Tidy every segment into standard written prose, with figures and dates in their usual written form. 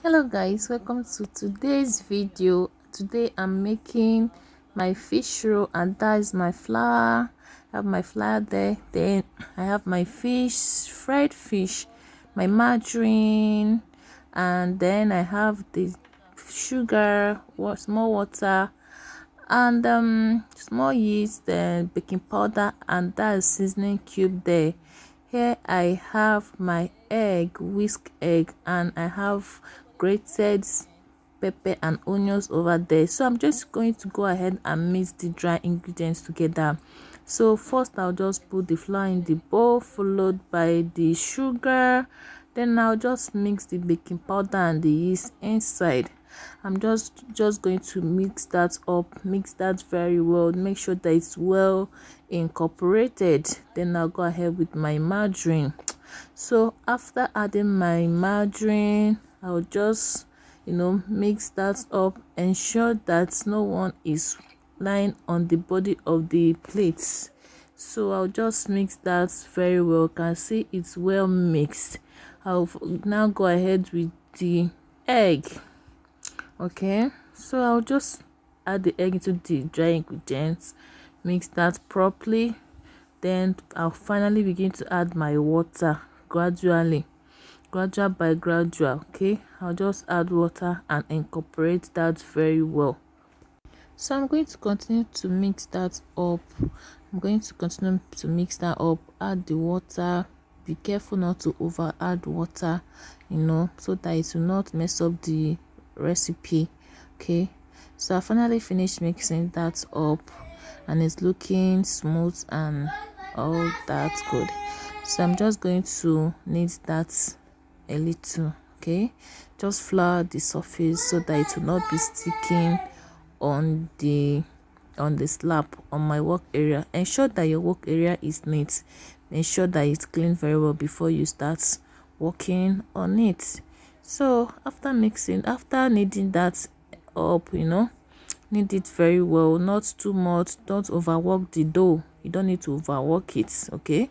Hello guys, welcome to today's video. Today I'm making my fish roll, and that is my flour. I have my flour there, then I have my fish, fried fish, my margarine, and then I have the sugar, small water, and small yeast, baking powder, and that is seasoning cube there. Here I have my egg, whisk egg, and I have grated pepper and onions over there. So I'm just going to go ahead and mix the dry ingredients together. So first I'll just put the flour in the bowl, followed by the sugar. Then I'll just mix the baking powder and the yeast inside. I'm just going to mix that up, mix that very well, make sure that it's well incorporated. Then I'll go ahead with my margarine. So after adding my margarine, I'll just mix that up, ensure that no one is lying on the body of the plates. So I'll just mix that very well. You can see it's well mixed. I'll now go ahead with the egg. Okay, so I'll just add the egg into the dry ingredients, mix that properly. Then I'll finally begin to add my water gradual by gradual. Okay, I'll just add water and incorporate that very well. So I'm going to continue to mix that up. Add the water. Be careful not to over add water, so that it will not mess up the recipe. Okay, so I finally finished mixing that up, and it's looking smooth and all that good. So I'm just going to knead that a little. Okay, just flour the surface so that it will not be sticking on the slab on my work area. Ensure that your work area is neat. Ensure that it's clean very well before you start working on it. So after kneading that up, knead it very well, not too much. Don't overwork the dough. You don't need to overwork it. Okay,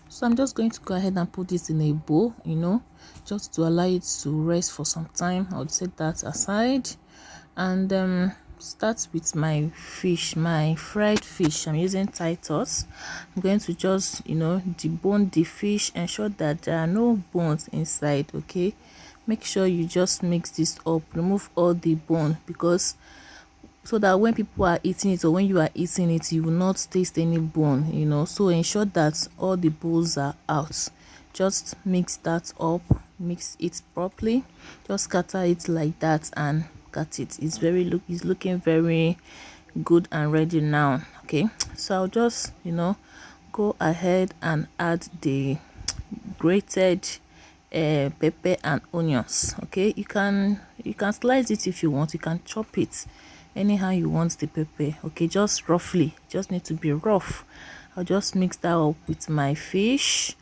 so I'm just going to go ahead and put this in a bowl, just to allow it to rest for some time. I'll set that aside, and start with my fish, my fried fish. I'm using Titus. I'm going to just debone the fish, ensure that there are no bones inside. Okay, make sure you just mix this up, remove all the bone, because so that when people are eating it, or when you are eating it, you will not taste any bone. So ensure that all the bones are out. Just mix that up, mix it properly, just scatter it like that and cut it. It's looking very good and ready now. Okay, so I'll just go ahead and add the grated pepper and onions. Okay, you can slice it if you want. You can chop it anyhow you want the pepper. Okay, just roughly, just need to be rough. I'll just mix that up with my fish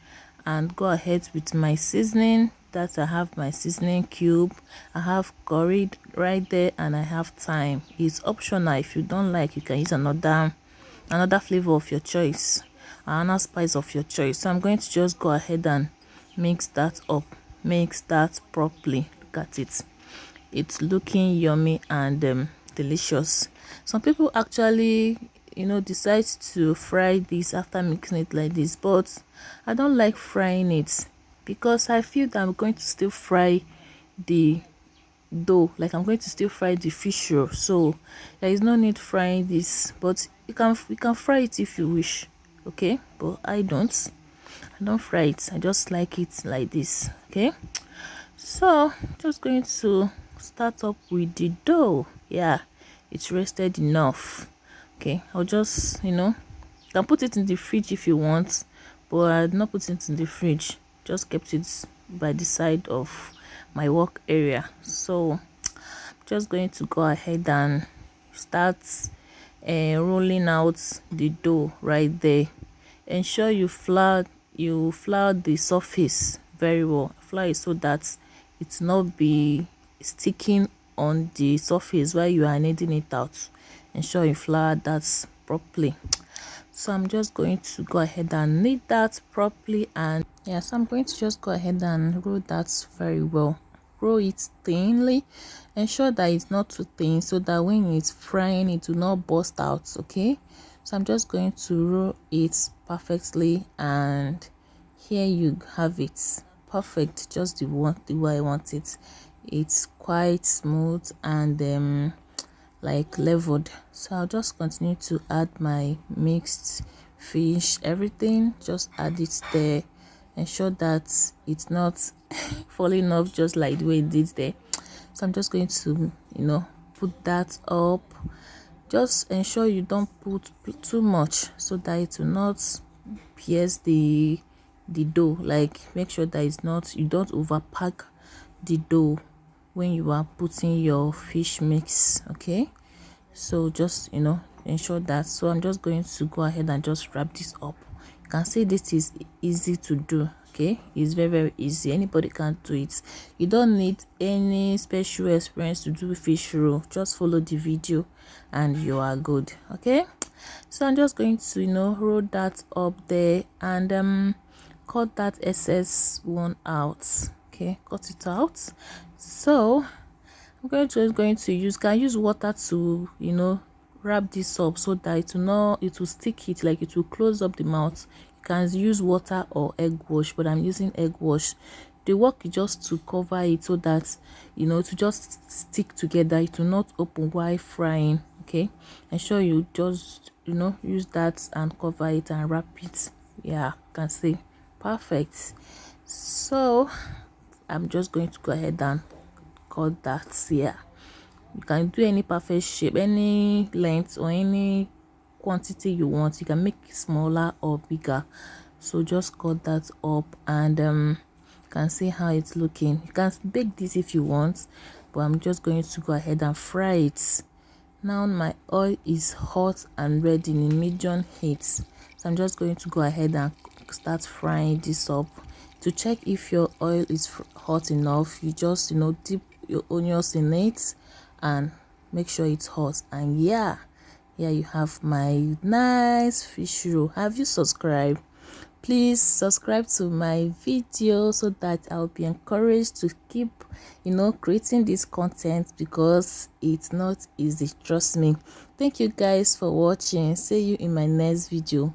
and go ahead with my seasoning. That I have my seasoning cube, I have curry right there, and I have thyme. It's optional. If you don't like, you can use another flavor of your choice, another spice of your choice. So I'm going to just go ahead and mix that up, mix that properly. Look at it, it's looking yummy and delicious. Some people actually decide to fry this after mixing it like this, but I don't like frying it, because I feel that I'm going to still fry the dough, like I'm going to still fry the fish roll. So there is no need frying this, but you can fry it if you wish. Okay, but I don't fry it. I just like it like this. Okay, so just going to start up with the dough. Yeah, it's rested enough. Okay, I'll just you can put it in the fridge if you want, but I did not put it in the fridge. Just kept it by the side of my work area. So just going to go ahead and start rolling out the dough right there. Ensure you flour the surface very well. Flour it so that it not be sticking on the surface while you are kneading it out. Ensure you flour that properly. So I'm just going to go ahead and knead that properly, and yeah, so I'm going to just go ahead and roll that very well. roll it thinly. Ensure that it's not too thin so that when it's frying it will not burst out. Okay, so I'm just going to roll it perfectly, and here you have it. Perfect, just the way I want it. It's quite smooth and like leveled. So I'll just continue to add my mixed fish, everything, just add it there. Ensure that it's not falling off just like the way it did there. So I'm just going to put that up. Just ensure you don't put too much so that it will not pierce the dough. Like, make sure that it's not, you don't overpack the dough when you are putting your fish mix. Okay, so just ensure that. So I'm just going to go ahead and just wrap this up. You can see this is easy to do. Okay, it's very easy, anybody can do it. You don't need any special experience to do fish roll. Just follow the video and you are good. Okay, so I'm just going to roll that up there and cut that excess one out. Okay, cut it out. So I'm going to use water to wrap this up so that it will stick it, like it will close up the mouth. You can use water or egg wash, but I'm using egg wash. The work is just to cover it so that to just stick together. It will not open while frying. Okay, ensure you just use that and cover it and wrap it. Yeah, you can see. Perfect. So I'm just going to go ahead and cut that here. You can do any perfect shape, any length or any quantity you want. You can make it smaller or bigger. So just cut that up and you can see how it's looking. You can bake this if you want, but I'm just going to go ahead and fry it. Now my oil is hot and ready in medium heat, so I'm just going to go ahead and start frying this up. To check if your oil is hot enough, you just dip your onions in it and make sure it's hot. And yeah, you have my nice fish roll. Have you subscribed? Please subscribe to my video so that I'll be encouraged to keep creating this content, because it's not easy, trust me. Thank you guys for watching. See you in my next video.